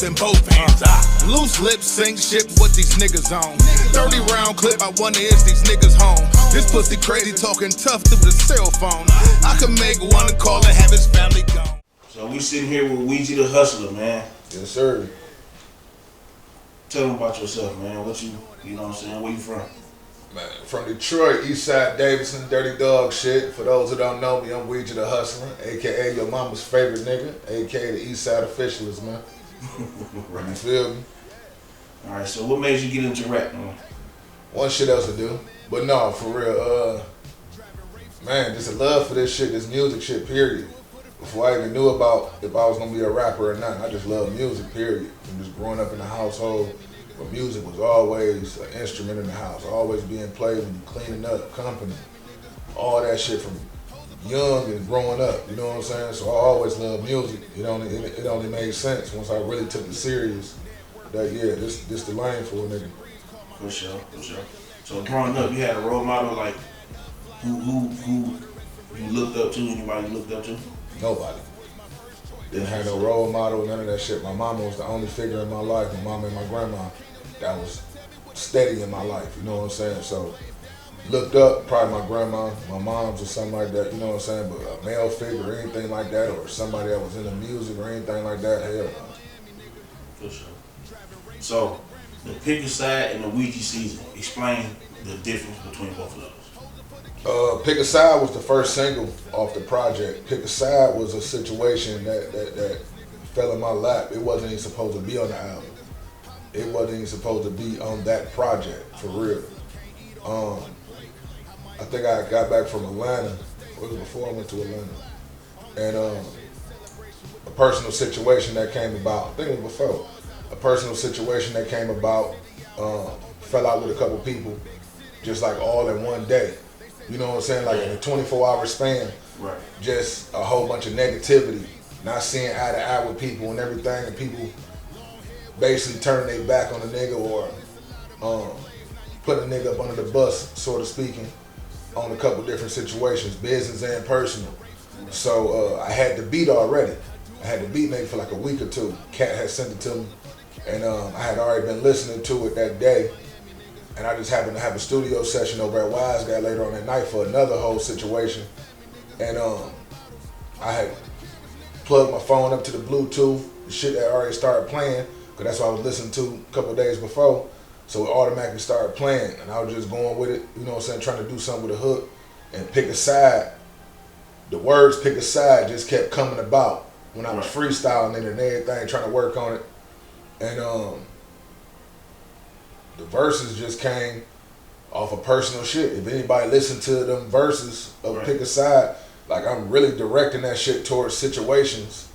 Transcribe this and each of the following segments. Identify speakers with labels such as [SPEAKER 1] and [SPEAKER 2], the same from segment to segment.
[SPEAKER 1] lips in both hands. Loose lips sink ship what these niggas on. 30 round clip, I wonder is these niggas home. This pussy crazy talking tough through the cell phone. I could make one call and have his family gone.
[SPEAKER 2] So we sitting here with Weegee the Hustler, man.
[SPEAKER 3] Yes, sir.
[SPEAKER 2] Tell them about yourself, man. What you know what I'm saying? Where you from?
[SPEAKER 3] Man, from Detroit, Eastside Davidson, dirty dog shit. For those who don't know me, I'm Weegee the Hustler, aka your mama's favorite nigga, aka the Eastside Officialist, man.
[SPEAKER 2] Right.
[SPEAKER 3] You feel me?
[SPEAKER 2] Alright, so what made you get into rap, man?
[SPEAKER 3] One shit else to do. But no, for real, man, just a love for this shit, this music shit, period. Before I even knew about if I was gonna be a rapper or not, I just love music, period. From just growing up in a household where music was always an instrument in the house, always being played when you cleaning up, company, all that shit from young and growing up, you know what I'm saying? So I always loved music. It only made sense once I really took it serious that, yeah, this the lane for a nigga.
[SPEAKER 2] For sure, for sure. So growing up, you had a role model, like, who you looked up to, anybody you looked up to?
[SPEAKER 3] Nobody. Didn't have no role model, none of that shit. My mama was the only figure in my life, my mama and my grandma, that was steady in my life, you know what I'm saying? So, looked up, probably my grandma, my mom's or something like that, you know what I'm saying? But a male figure or anything like that, or somebody that was into music or anything like that, hell no.
[SPEAKER 2] For sure. So, the Pick a Side and the Weegee season, explain the difference between both of those.
[SPEAKER 3] Pick a Side was the first single off the project. Pick a Side was a situation that fell in my lap. It wasn't even supposed to be on the album. It wasn't even supposed to be on that project, for real. I think I got back from Atlanta. It was before I went to Atlanta. And a personal situation that came about, I think it was before. A personal situation that came about, fell out with a couple people, just like all in one day. You know what I'm saying? Like in a 24-hour span,
[SPEAKER 2] right.
[SPEAKER 3] Just a whole bunch of negativity, not seeing eye to eye with people and everything, and people basically turning their back on the nigga or putting a nigga up under the bus, sort of speaking, on a couple different situations, business and personal. So I had the beat already. I had the beat made for like a week or two. Cat had sent it to me, and I had already been listening to it that day. And I just happened to have a studio session over at Wise Guy later on that night for another whole situation. And I had plugged my phone up to the Bluetooth, the shit that already started playing, because that's what I was listening to a couple of days before. So it automatically started playing, and I was just going with it, you know what I'm saying, trying to do something with a hook and pick a side. The words pick a side just kept coming about when I was freestyling it and everything, trying to work on it. And the verses just came off of personal shit. If anybody listened to them verses of Pick a Side, like I'm really directing that shit towards situations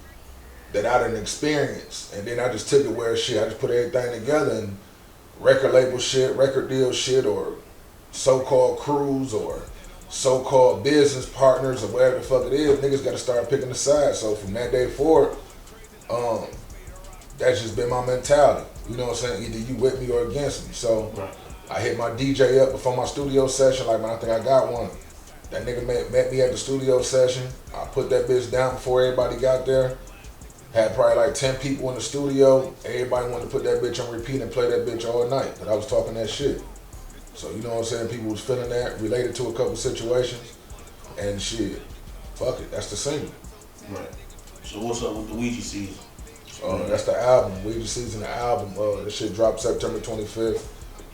[SPEAKER 3] that I didn't experience. And then I just took it where shit, I just put everything together, and record label shit, record deal shit, or so-called crews, or so-called business partners, or whatever the fuck it is, niggas gotta start picking a side. So from that day forward, that's just been my mentality. You know what I'm saying? Either you with me or against me. So I hit my DJ up before my studio session, like, man, I think I got one. That nigga met me at the studio session. I put that bitch down before everybody got there. Had probably like 10 people in the studio. Everybody wanted to put that bitch on repeat and play that bitch all night, but I was talking that shit. So you know what I'm saying? People was feeling that, related to a couple situations, and shit, fuck it, that's the single.
[SPEAKER 2] Right. So what's up with the Weegee season?
[SPEAKER 3] That's the album, Weegee Season, the album. This shit dropped September 25th.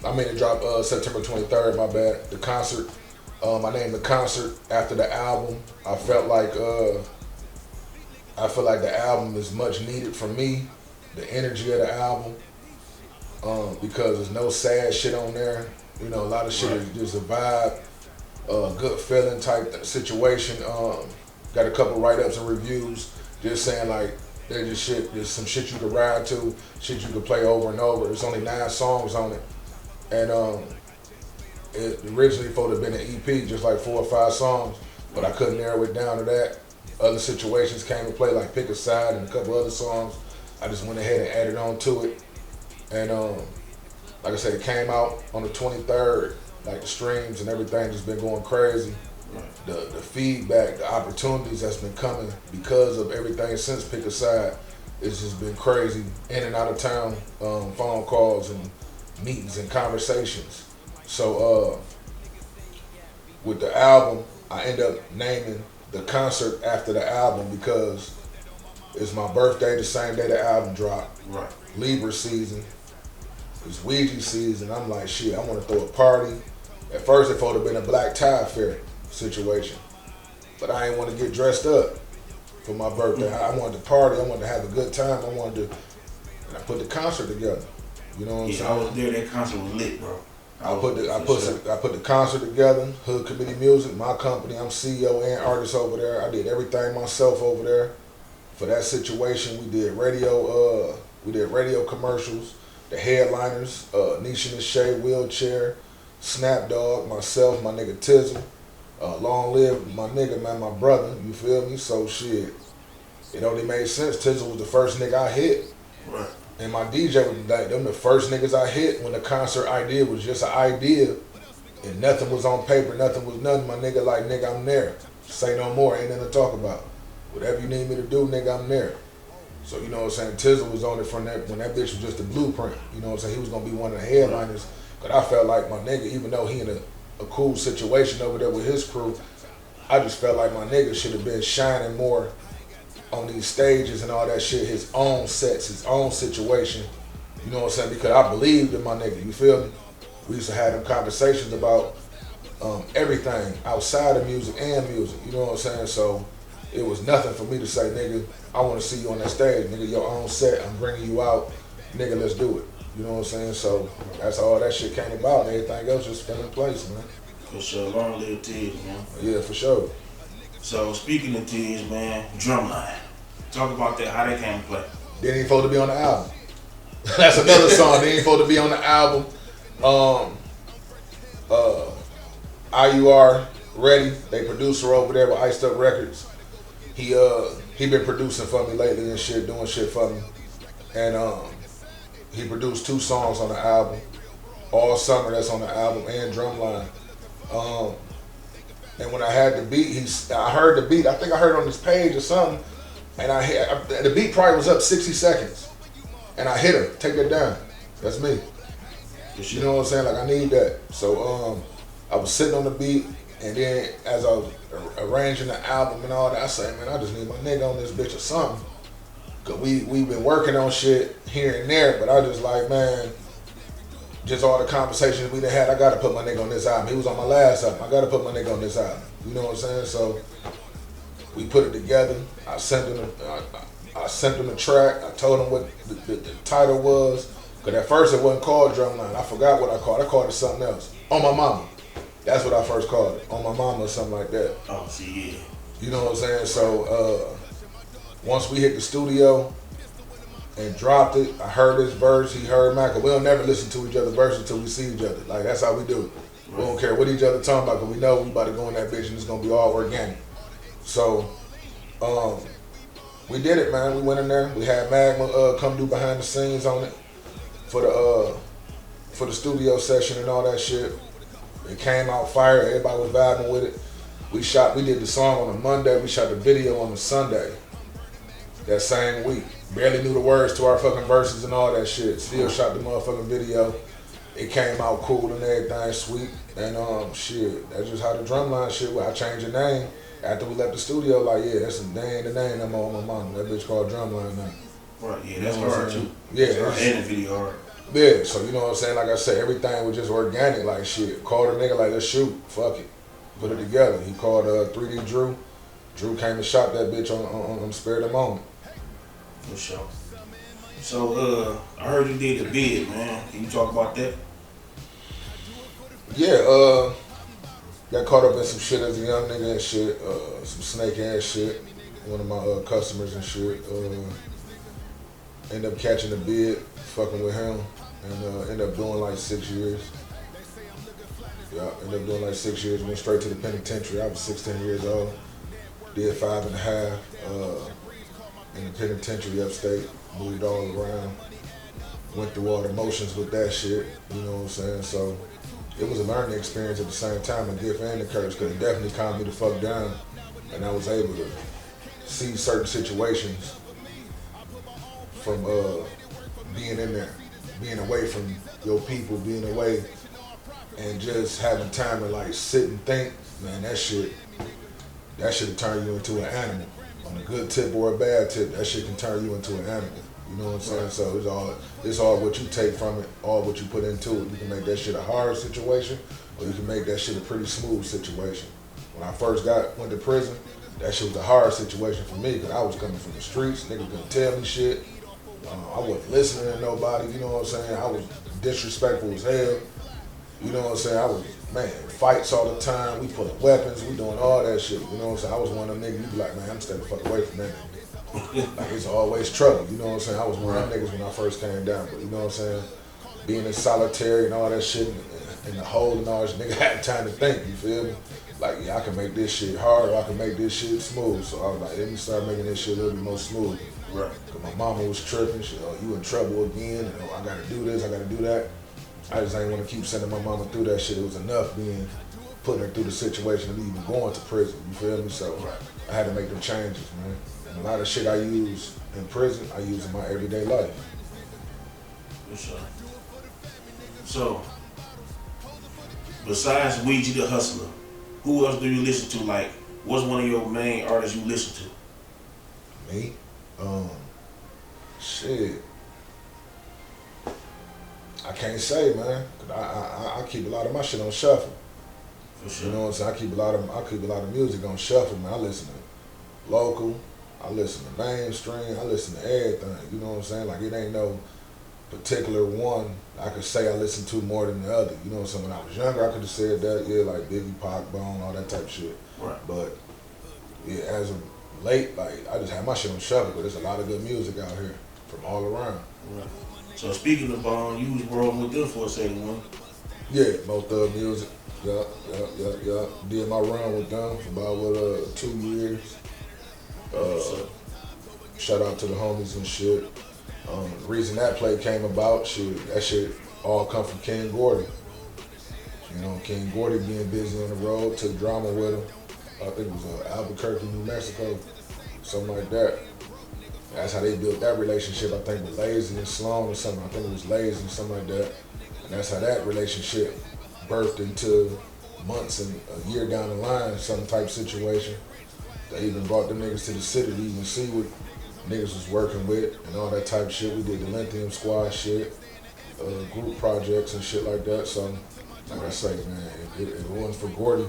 [SPEAKER 3] I mean, it dropped September 23rd, my bad. The concert, I named the concert after the album. I felt like the album is much needed for me, the energy of the album, because there's no sad shit on there. You know, a lot of shit is just a vibe, good feeling type situation. Got a couple write-ups and reviews just saying like, they're just shit, there's some shit you can ride to, shit you can play over and over. There's only 9 songs on it. And it originally supposed to have been an EP, just like 4 or 5 songs, but I couldn't narrow it down to that. Other situations came to play, like Pick a Side and a couple other songs. I just went ahead and added on to it. And like I said, it came out on the 23rd. Like the streams and everything just been going crazy. The feedback, the opportunities that's been coming because of everything since Pick a Side it's just been crazy, in and out of town, phone calls and meetings and conversations. So with the album, I end up naming the concert after the album because it's my birthday the same day the album dropped.
[SPEAKER 2] Right.
[SPEAKER 3] Libra season. It's Weegee season. I'm like, shit, I want to throw a party. At first, it would have been a black tie affair situation, but I ain't want to get dressed up for my birthday. I wanted to party. I wanted to have a good time. And I put the concert together. You know what I'm saying?
[SPEAKER 2] I was there. That concert was lit, bro.
[SPEAKER 3] I put the concert together. Hood Committee Music, my company. I'm CEO and artist over there. I did everything myself over there. For that situation, we did radio commercials. The headliners, Nisha and Shay, Wheelchair, Snapdog, myself, my nigga TIZZLE. Long live my nigga, man, my brother. You feel me? So shit, it only made sense. TIZZLE was the first nigga I hit.
[SPEAKER 2] Right.
[SPEAKER 3] And my DJ was like, them the first niggas I hit when the concert idea was just an idea and nothing was on paper, nothing was nothing. My nigga like, nigga, I'm there. Say no more, ain't nothing to talk about. Whatever you need me to do, nigga, I'm there. So, you know what I'm saying, TIZZLE was on it from that, when that bitch was just a blueprint. You know what I'm saying, he was gonna be one of the headliners. But I felt like my nigga, even though he in a cool situation over there with his crew, I just felt like my nigga should have been shining more on these stages and all that shit, his own sets, his own situation. You know what I'm saying? Because I believed in my nigga, you feel me? We used to have them conversations about everything outside of music and music, you know what I'm saying? So it was nothing for me to say, nigga, I want to see you on that stage, nigga, your own set, I'm bringing you out, nigga, let's do it. You know what I'm saying? So that's how all that shit came about. Everything else just fell in place, man.
[SPEAKER 2] For sure. Long live Tiz, man.
[SPEAKER 3] Yeah, for sure.
[SPEAKER 2] So speaking of Tiz, man, Drumline. Talk about that, how they came to play.
[SPEAKER 3] They ain't supposed to be on the album. That's another song. They ain't supposed to be on the album. IUR Ready, they producer over there with Iced Up Records. He been producing for me lately and shit, doing shit for me. And he produced 2 songs on the album. All Summer, that's on the album, and Drumline. And when I had the beat, I heard the beat. I think I heard it on his page or something. And the beat probably was up 60 seconds. And I hit him, take that down. That's me. You know what I'm saying? Like, I need that. So I was sitting on the beat, and then as I was arranging the album and all that, I said, man, I just need my nigga on this bitch or something. Cause we've been working on shit here and there, but I just like, man, just all the conversations we done had, I gotta put my nigga on this album. He was on my last album. I gotta put my nigga on this album. You know what I'm saying? So we put it together. I sent him the track. I told him what the title was. Cause at first it wasn't called Drumline. I forgot what I called. I called it something else. On My Mama. That's what I first called it. On My Mama or something like that.
[SPEAKER 2] Oh, see, yeah.
[SPEAKER 3] You know what I'm saying? So once we hit the studio and dropped it, I heard his verse, he heard mine. Cause we don't never listen to each other's verses until we see each other. Like, that's how we do it. We don't care what each other talking about, cause we know we about to go in that bitch and it's gonna be all organic. So we did it, man. We went in there. We had Magma come do behind the scenes on it for the studio session and all that shit. It came out fire. Everybody was vibing with it. We did the song on a Monday. We shot the video on a Sunday. That same week. Barely knew the words to our fucking verses and all that shit. Still shot the motherfucking video. It came out cool and everything, sweet. And shit, that's just how the Drumline shit went. I changed the name after we left the studio. Like, yeah, they ain't the name no more on My Mama. That bitch called Drumline now.
[SPEAKER 2] Right, yeah, that's hard too.
[SPEAKER 3] Yeah,
[SPEAKER 2] and the video hard.
[SPEAKER 3] Yeah, so you know what I'm saying? Like I said, everything was just organic, like shit. Called a nigga like, let's shoot, fuck it. Put it together. He called 3D Drew. Drew came and shot that bitch on Spare the Moment.
[SPEAKER 2] For sure. So, I heard you did the bid, man. Can you talk about that?
[SPEAKER 3] Yeah, got caught up in some shit as a young nigga and shit. Some snake ass shit. One of my customers and shit. Ended up catching a bid, fucking with him, and ended up doing like 6 years. Yeah, ended up doing like 6 years. Went straight to the penitentiary. I was 16 years old. Did 5.5 in the penitentiary upstate. Moved all around. Went through all the motions with that shit. You know what I'm saying? So it was a learning experience at the same time, a gift and a curse, because it definitely calmed me the fuck down, and I was able to see certain situations being in there, being away from your people, being away and just having time to like sit and think, man, that shit will turn you into an animal. On a good tip or a bad tip, that shit can turn you into an animal. You know what I'm saying? So it's all what you take from it, all what you put into it. You can make that shit a hard situation, or you can make that shit a pretty smooth situation. When I first went to prison, that shit was a hard situation for me because I was coming from the streets. Niggas couldn't tell me shit. I wasn't listening to nobody. You know what I'm saying? I was disrespectful as hell. You know what I'm saying? I was, man, fights all the time. We pulling weapons. We doing all that shit. You know what I'm saying? I was one of them niggas, you be like, man, I'm staying the fuck away from that nigga. Like, it's always trouble. You know what I'm saying? I was one of them niggas when I first came down. But you know what I'm saying? Being in solitary and all that shit, in the hole and all that shit, nigga had time to think, you feel me? Like, yeah, I can make this shit hard or I can make this shit smooth. So I was like, let me start making this shit a little bit more smooth.
[SPEAKER 2] Right.
[SPEAKER 3] Cause my mama was tripping. She, you in trouble again. And, I gotta do this, I gotta do that. I just ain't want to keep sending my mama through that shit. It was enough putting her through the situation of even going to prison. You feel me? So I had to make them changes, man. And a lot of shit I use in prison, I use in my everyday life.
[SPEAKER 2] For sure. So, besides Weegee the Hustler, who else do you listen to? Like, what's one of your main artists you listen to?
[SPEAKER 3] Me? Shit. I can't say, man. I keep a lot of my shit on shuffle.
[SPEAKER 2] For sure.
[SPEAKER 3] You know what I'm saying? I keep a lot of music on shuffle, man. I listen to local, I listen to mainstream, I listen to everything. You know what I'm saying? Like, it ain't no particular one I could say I listen to more than the other. You know what I'm saying? When I was younger, I could have said that, yeah, like Biggie, Pac, Bone, all that type of shit.
[SPEAKER 2] Right.
[SPEAKER 3] But yeah, as of late, like, I just have my shit on shuffle, but there's a lot of good music out here from all around.
[SPEAKER 2] Right. So speaking of Bone, you was rolling with them for a second, one.
[SPEAKER 3] Yeah, both music. Yeah. Did my run with them for about 2 years. Shout out to the homies and shit. The reason that play came about, that shit all come from King Gordy. You know, King Gordy being busy on the road, took drama with him. I think it was Albuquerque, New Mexico, something like that. That's how they built that relationship, I think, with Lazy and Sloan or something. I think it was Lazy and something like that. And that's how that relationship birthed into months and a year down the line, some type situation. They even brought them niggas to the city to even see what niggas was working with and all that type of shit. We did the Lithium Squad shit, group projects and shit like that. So, like I say, man, if it wasn't for Gordy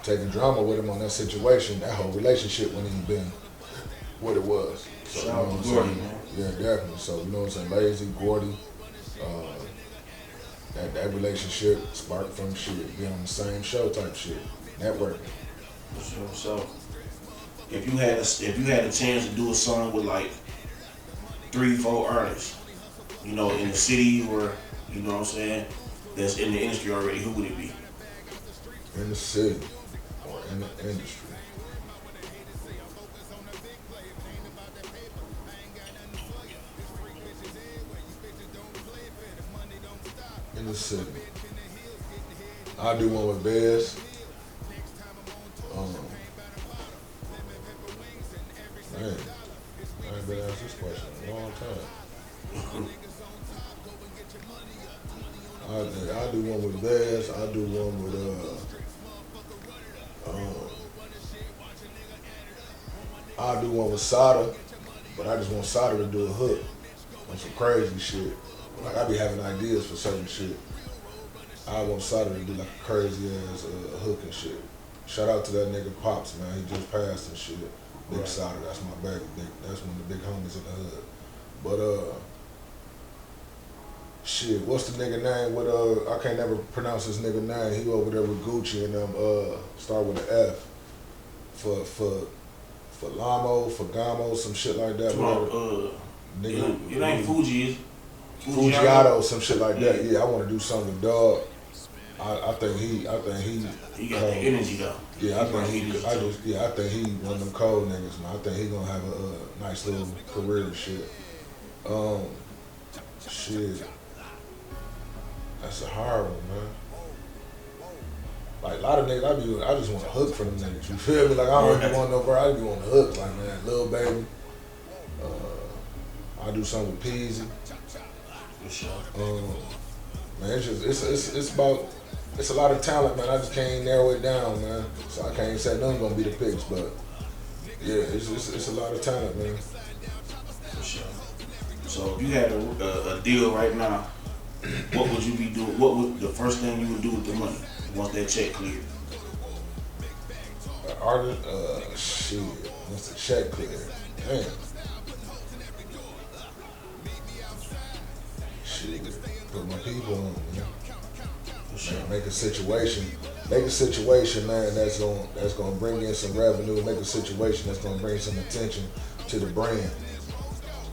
[SPEAKER 3] taking drama with him on that situation, that whole relationship wouldn't even been what it was. So,
[SPEAKER 2] shout out to Gordy, man.
[SPEAKER 3] Yeah, definitely. So, you know what I'm saying? Lazy, Gordy, that relationship sparked from shit, being on the same show type shit, networking.
[SPEAKER 2] For sure. So, if you had a chance to do a song with like 3-4 artists, you know, in the city or, you know what I'm saying, that's in the industry already, who would it be?
[SPEAKER 3] In the city or in the industry? In the city. I'll do one with Bez. Man, I ain't been asked this question in a long time. I'll do one with Bez. I'll do one with I'll do one with Sada, but I just want Sada to do a hook on some crazy shit. Like, I be having ideas for certain shit. I want Sada to do like a crazy ass hook and shit. Shout out to that nigga Pops, man. He just passed and shit. Big
[SPEAKER 2] Right.
[SPEAKER 3] Sada, that's my baby. That's one of the big homies in the hood. But shit, what's the nigga name with I can't never pronounce his nigga name. He over there with Gucci and them start with an F. For Lamo, for Gamo, some shit like that. Nigga,
[SPEAKER 2] it ain't Fuji, is it?
[SPEAKER 3] Fujiato, some shit like that. Yeah, I want to do something with Dog. I think he.
[SPEAKER 2] He got the energy though.
[SPEAKER 3] Yeah, I think he one of them cold niggas, man. I think he gonna have a nice little career and shit. Shit. That's a hard one, man. Like, a lot of niggas, I just want a hook for them niggas. You feel me? Like, I don't even want no bro. I just want a hook. Like, man, Lil Baby. I to do something with Peasy.
[SPEAKER 2] For sure.
[SPEAKER 3] Man, it's a lot of talent, man. I just can't narrow it down, man. So I can't say none's gonna be the picks, but yeah, it's a lot of talent, man.
[SPEAKER 2] For sure. So if you had a deal right now, what would you be doing? What would the first thing you would do with the money once that check cleared?
[SPEAKER 3] Artist, shit, once the check clear, man. Shit, put my people on, man.
[SPEAKER 2] Sure.
[SPEAKER 3] Make a situation, man. That's gonna bring in some revenue. Make a situation that's gonna bring some attention to the brand.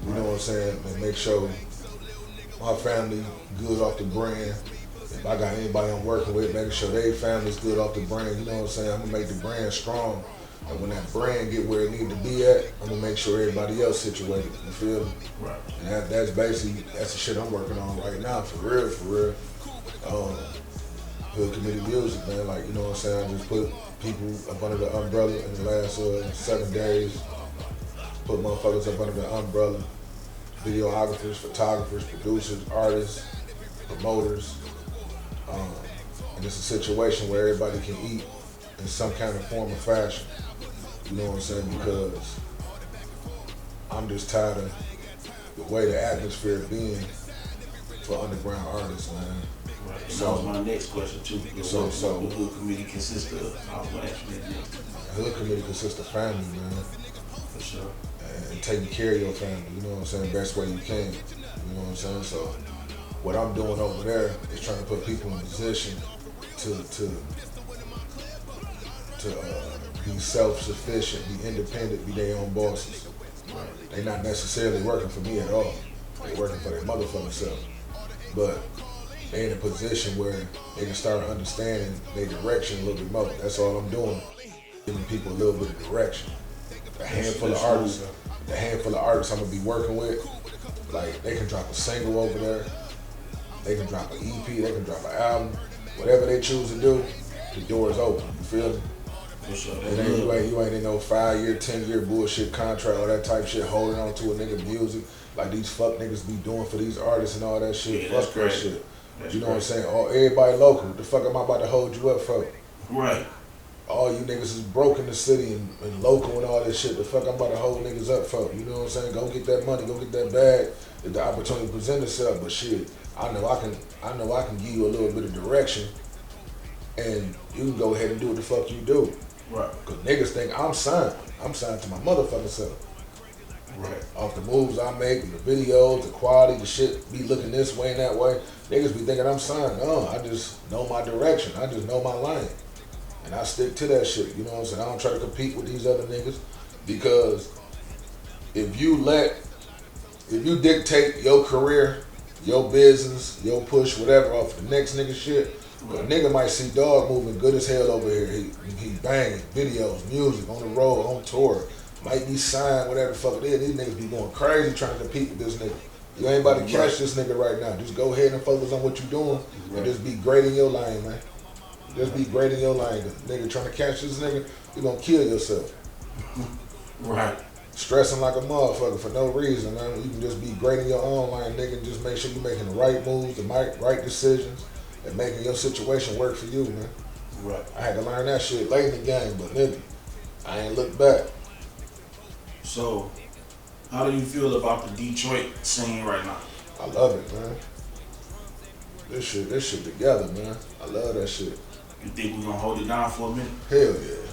[SPEAKER 3] You know what I'm saying? And make sure my family good off the brand. If I got anybody I'm working with, making sure their family's good off the brand. You know what I'm saying? I'm gonna make the brand strong. And when that brand get where it need to be at, I'm gonna make sure everybody else situated. You feel me?
[SPEAKER 2] Right.
[SPEAKER 3] And that's basically the shit I'm working on right now, for real. Hood committee music, man. Like, you know what I'm saying? I just put people up under the umbrella in the last 7 days. Put motherfuckers up under the umbrella. Videographers, photographers, producers, artists, promoters. And it's a situation where everybody can eat in some kind of form or fashion. You know what I'm saying? Because I'm just tired of the way the atmosphere being for underground artists, man.
[SPEAKER 2] Right. So that was my next question too.
[SPEAKER 3] So
[SPEAKER 2] what the hood committee consists of? I was gonna ask you that next.
[SPEAKER 3] The hood committee consists of family, man.
[SPEAKER 2] For sure.
[SPEAKER 3] And taking care of your family, you know what I'm saying, best way you can. You know what I'm saying? So what I'm doing over there is trying to put people in position to be self-sufficient, be independent, be their own bosses.
[SPEAKER 2] Right.
[SPEAKER 3] They not necessarily working for me at all. They working for their motherfucking self. But they in a position where they can start understanding their direction a little bit more. That's all I'm doing. Giving people a little bit of direction. The handful of artists I'm gonna be working with, like they can drop a single over there, they can drop an EP, they can drop an album, whatever they choose to do, the door is open. You feel me?
[SPEAKER 2] For sure.
[SPEAKER 3] You ain't in no 5-year, 10-year bullshit contract or that type shit holding on to a nigga music like these fuck niggas be doing for these artists and all that shit.
[SPEAKER 2] Yeah,
[SPEAKER 3] fuck that shit.
[SPEAKER 2] That's
[SPEAKER 3] you know
[SPEAKER 2] great.
[SPEAKER 3] what I'm saying? Oh, everybody local. What the fuck am I about to hold you up for?
[SPEAKER 2] Right.
[SPEAKER 3] All you niggas is broke in the city and local and all this shit. The fuck I'm about to hold niggas up for? You know what I'm saying? Go get that money, go get that bag if the opportunity presents itself. But shit, I know I can give you a little bit of direction and you can go ahead and do what the fuck you do.
[SPEAKER 2] Right.
[SPEAKER 3] Cause niggas think I'm signed. I'm signed to my motherfucking self.
[SPEAKER 2] Right.
[SPEAKER 3] Off the moves I make, the videos, the quality, the shit be looking this way and that way. Niggas be thinking I'm signed. No, I just know my direction. I just know my lane. And I stick to that shit, you know what I'm saying? I don't try to compete with these other niggas because if you dictate your career, your business, your push, whatever off the next nigga shit, a nigga might see Dog moving good as hell over here. He banging, videos, music, on the road, on tour, might be signed, whatever the fuck it is. These niggas be going crazy trying to compete with this nigga. You ain't about to catch this nigga right now. Just go ahead and focus on what you doing and just be great in your lane, man. Just be great in your lane. Nigga trying to catch this nigga, you gonna kill yourself.
[SPEAKER 2] Right.
[SPEAKER 3] Stressing like a motherfucker for no reason, man. You can just be great in your own lane, nigga, and just make sure you're making the right moves, the right decisions, and making your situation work for you, man.
[SPEAKER 2] Right.
[SPEAKER 3] I had to learn that shit late in the game, but nigga, I ain't looked back.
[SPEAKER 2] So, how do you feel about the Detroit scene right now?
[SPEAKER 3] I love it, man. This shit together, man. I love that shit.
[SPEAKER 2] You think we're gonna hold it down for a minute?
[SPEAKER 3] Hell yeah.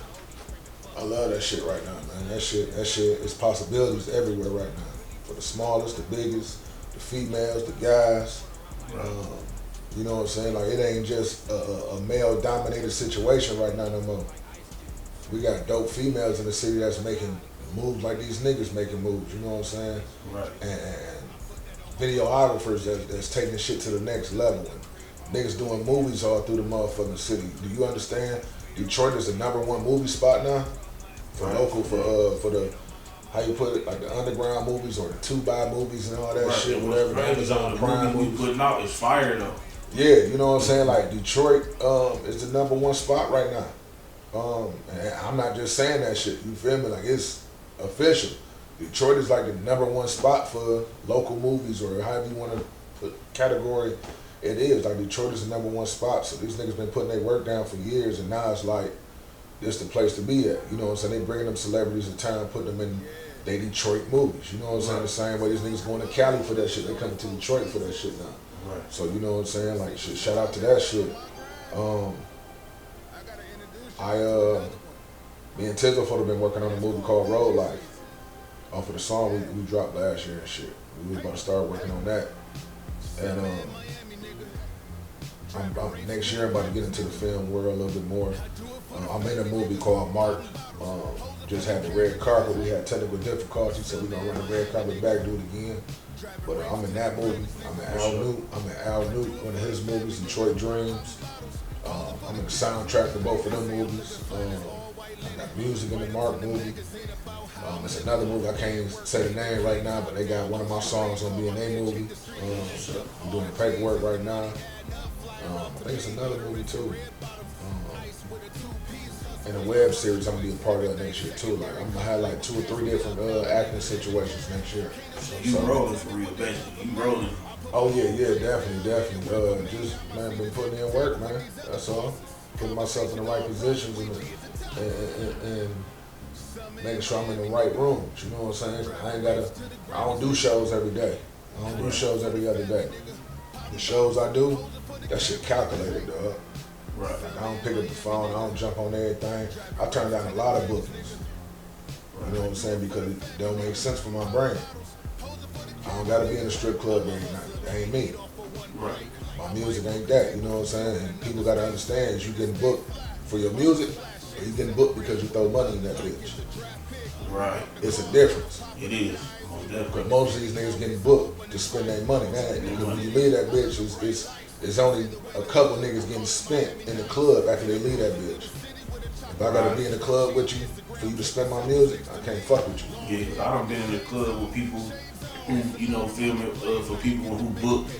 [SPEAKER 3] I love that shit right now, man. That shit is possibilities everywhere right now. For the smallest, the biggest, the females, the guys.
[SPEAKER 2] Right.
[SPEAKER 3] You know what I'm saying? Like, it ain't just a male-dominated situation right now no more. We got dope females in the city that's making moves like these niggas making moves, you know what I'm saying?
[SPEAKER 2] Right.
[SPEAKER 3] And videographers that's taking shit to the next level. And niggas doing movies all through the motherfucking city. Do you understand? Detroit is the #1 movie spot now for local, for the, how you put it, like the underground movies or the 2x movies and all that shit, whatever. The Amazon Prime
[SPEAKER 2] movie we
[SPEAKER 3] movies.
[SPEAKER 2] putting out is fire though.
[SPEAKER 3] Yeah, you know what I'm saying? Like Detroit is the #1 spot right now. And I'm not just saying that shit, you feel me? Like, it's official. Detroit is like the #1 spot for local movies, or however you want to put category. It is like Detroit is the #1 spot. So these niggas been putting their work down for years, and now it's like this the place to be at. You know what I'm saying? They bringing them celebrities in town, putting them in they Detroit movies. You know what I'm saying? The same way these niggas going to Cali for that shit, they coming to Detroit for that shit now.
[SPEAKER 2] Right.
[SPEAKER 3] So you know what I'm saying? Like shit, shout out to that shit. Me and TIZZLE have been working on a movie called Road Life. Off of the song we dropped last year and shit. We was about to start working on that. And next year I'm about to get into the film world a little bit more. I'm in a movie called Mark. Just had the red carpet. We had technical difficulties, so we're gonna run the red carpet back, do it again. But I'm in that movie. I'm in Al Newt, one of his movies, Detroit Dreams. I'm in the soundtrack of both of them movies. I got music in the Mark movie. It's another movie, I can't say the name right now, but they got one of my songs gonna be in their movie. I'm doing the paperwork right now. I think it's another movie too. And a web series I'm gonna be a part of next year too. Like I'm gonna have like 2 or 3 different acting situations next year.
[SPEAKER 2] So you rolling for real, basically. You rolling.
[SPEAKER 3] Oh yeah, definitely. Just man, been putting in work, man. That's all. Putting myself in the right positions and making sure I'm in the right rooms. You know what I'm saying? I don't do shows every day. I don't do shows every other day. The shows I do, that shit calculated, dog.
[SPEAKER 2] Right.
[SPEAKER 3] Like I don't pick up the phone, I don't jump on everything. I turn down a lot of bookings. You know what I'm saying? Because it don't make sense for my brain. I don't gotta be in a strip club every night. That ain't me.
[SPEAKER 2] Right.
[SPEAKER 3] My music ain't that, you know what I'm saying? And people gotta understand is you getting booked for your music, or you getting booked because you throw money in that bitch.
[SPEAKER 2] Right.
[SPEAKER 3] It's a difference.
[SPEAKER 2] It is. Most definitely.
[SPEAKER 3] Because most of these niggas getting booked to spend their money. Man, when you leave that bitch, it's only a couple niggas getting spent in the club after they leave that bitch. If I gotta be in the club with you for you to spend my music, I can't fuck with you.
[SPEAKER 2] Yeah, I done been in the club with people who, you know, filming for people who booked,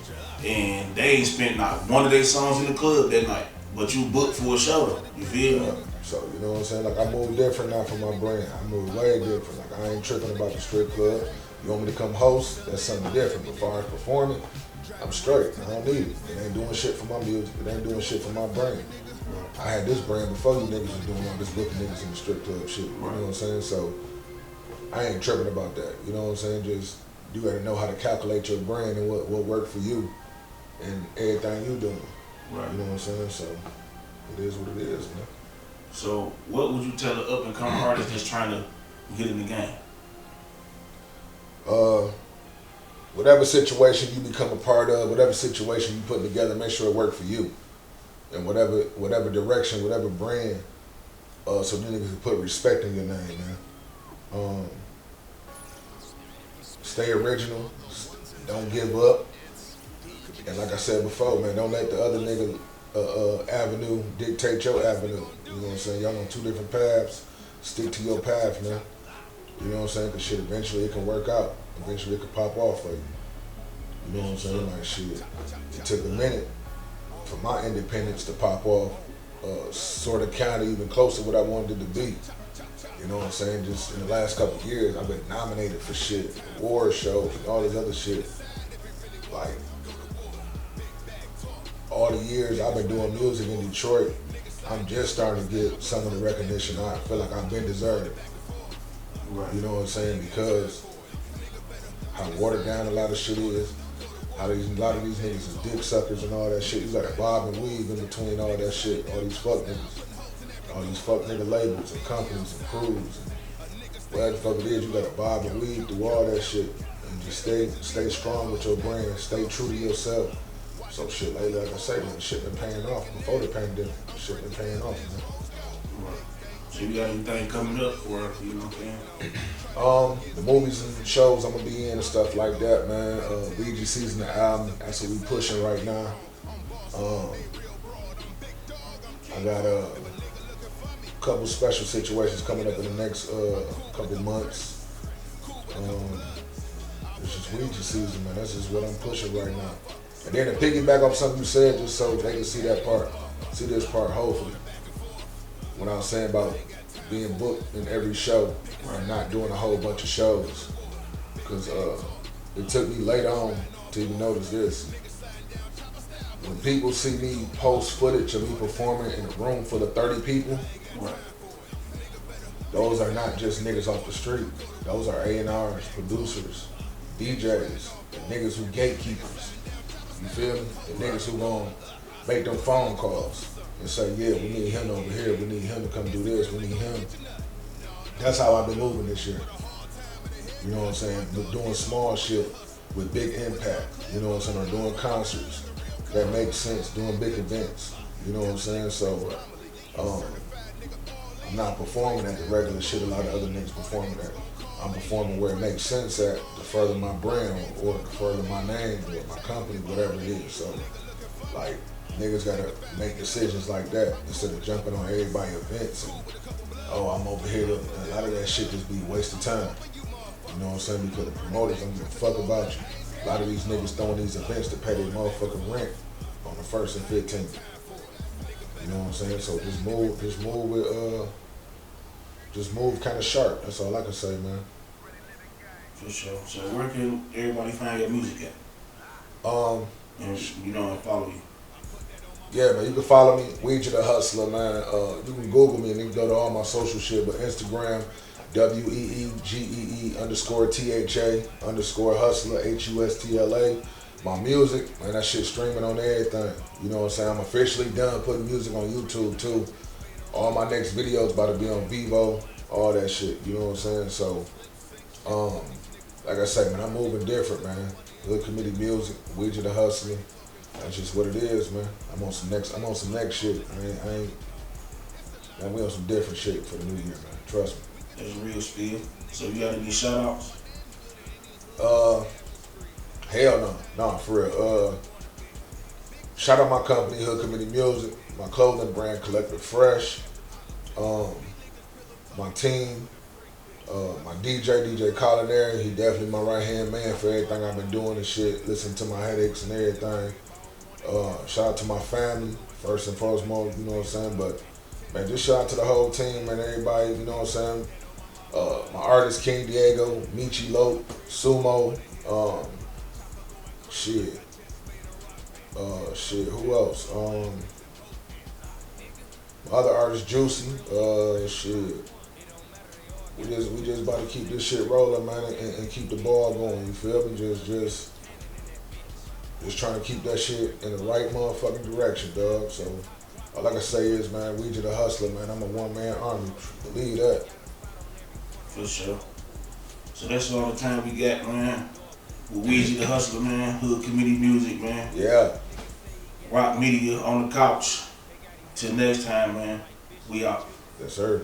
[SPEAKER 2] and they ain't spent not one of their songs in the club that night, but you booked for a show. You feel me?
[SPEAKER 3] So, you know what I'm saying? Like, I move different now for my brand. I move way different. Like, I ain't tripping about the strip club. You want me to come host? That's something different. But as far as performing, I'm straight. I don't need it. It ain't doing shit for my music. It ain't doing shit for my brand. I had this brand before you niggas was doing all this booking niggas in the strip club shit. You know what I'm saying? So, I ain't tripping about that. You know what I'm saying? Just, you gotta know how to calculate your brand and what work for you and everything you doing.
[SPEAKER 2] Right.
[SPEAKER 3] You know what I'm saying? So, it is what it is, man.
[SPEAKER 2] So, what would you tell an up-and-coming artist that's trying to get in the game?
[SPEAKER 3] Whatever situation you become a part of, whatever situation you put together, make sure it work for you. And whatever direction, whatever brand, so then niggas can put respect in your name, man. Stay original, don't give up. And like I said before, man, don't let the other nigga avenue dictate your avenue. You know what I'm saying? Y'all on 2 different paths. Stick to your path, man. You know what I'm saying? Cause shit, eventually it can work out. Eventually it can pop off for you. You know what I'm saying? Like shit, it took a minute for my independence to pop off, sort of kind of even close to what I wanted it to be. You know what I'm saying? Just in the last couple of years, I've been nominated for shit, award shows, and all this other shit. Like, all the years I've been doing music in Detroit, I'm just starting to get some of the recognition I feel like I've been deserved.
[SPEAKER 2] Right.
[SPEAKER 3] You know what I'm saying? Because how watered down a lot of shit is, how a lot of these niggas is dick suckers and all that shit. You gotta bob and weave in between all that shit, all these fuck niggas. All these fuck nigga labels and companies and crews and whatever the fuck it is, you gotta bob and weave through all that shit and just stay strong with your brand, stay true to yourself. So shit, lately, like I say, man, shit been paying off. Before the pandemic, shit been paying off, man.
[SPEAKER 2] Right. So you got anything coming up for us, you know what I'm saying?
[SPEAKER 3] The movies and shows I'm gonna be in and stuff like that, man. Weegee season the album, that's what we pushing right now. I got a couple special situations coming up in the next couple months. It's just Weegee season, man. That's just what I'm pushing right now. And then to piggyback off something you said, just so they can see that part, see this part, hopefully. When I was saying about being booked in every show and not doing a whole bunch of shows. Because it took me later on to even notice this. When people see me post footage of me performing in a room full of 30 people,
[SPEAKER 2] Right.
[SPEAKER 3] those are not just niggas off the street. Those are A&Rs, producers, DJs, the niggas who gatekeepers. You feel me? The niggas who gon' make them phone calls and say, yeah, we need him over here. We need him to come do this. We need him. That's how I've been moving this year. You know what I'm saying? Doing small shit with big impact. You know what I'm saying? Or doing concerts that make sense. Doing big events. You know what I'm saying? So, I'm not performing at the regular shit a lot of other niggas performing at. I'm performing where it makes sense at to further my brand or to further my name or my company, whatever it is. So, like, niggas gotta make decisions like that instead of jumping on everybody's events and, oh, I'm over here. A lot of that shit just be a waste of time. You know what I'm saying? Because the promoters don't give a fuck about you. A lot of these niggas throwing these events to pay their motherfucking rent on the 1st and 15th. You know what I'm saying? So just move kind of sharp. That's all I can say, man.
[SPEAKER 2] For sure. So where can everybody find your music at? And and follow you.
[SPEAKER 3] Yeah, man, you can follow me, Weegee the Hustler, man. You can Google me and you can go to all my social shit, but Instagram, WEEGEE_THA_Hustler, HUSTLA. My music, man, that shit streaming on everything. You know what I'm saying? I'm officially done putting music on YouTube too. All my next videos about to be on Vivo, all that shit. You know what I'm saying? So, like I say, man, I'm moving different, man. Hood Committee music, Weegee the Hustler. That's just what it is, man. I'm on some next shit. Man, we on some different shit for the new year, man. Trust me.
[SPEAKER 2] That's a real spiel. So you got any shout outs?
[SPEAKER 3] Hell no. Nah, for real. Shout out my company, Hood Committee Music, my clothing brand, Collective Fresh, my team, my DJ Colin there. He definitely my right-hand man for everything I've been doing and shit, listening to my headaches and everything. Shout out to my family, first and foremost, you know what I'm saying? But, man, just shout out to the whole team, man, everybody, you know what I'm saying? My artist, King Diego, Michi Lope, Sumo, shit, who else? My other artist, Juicy, shit. We just about to keep this shit rolling, man, and keep the ball going, you feel me? Just trying to keep that shit in the right motherfucking direction, dog. So, all I can say is, man, Weegee the Hustler, man, I'm a one-man army. Believe that.
[SPEAKER 2] For sure. So that's all the time we got, man. With Weegee the Hustler, man. Hood Committee Music, man.
[SPEAKER 3] Yeah.
[SPEAKER 2] Rock Media on the couch. Till next time, man. We out.
[SPEAKER 3] Yes, sir.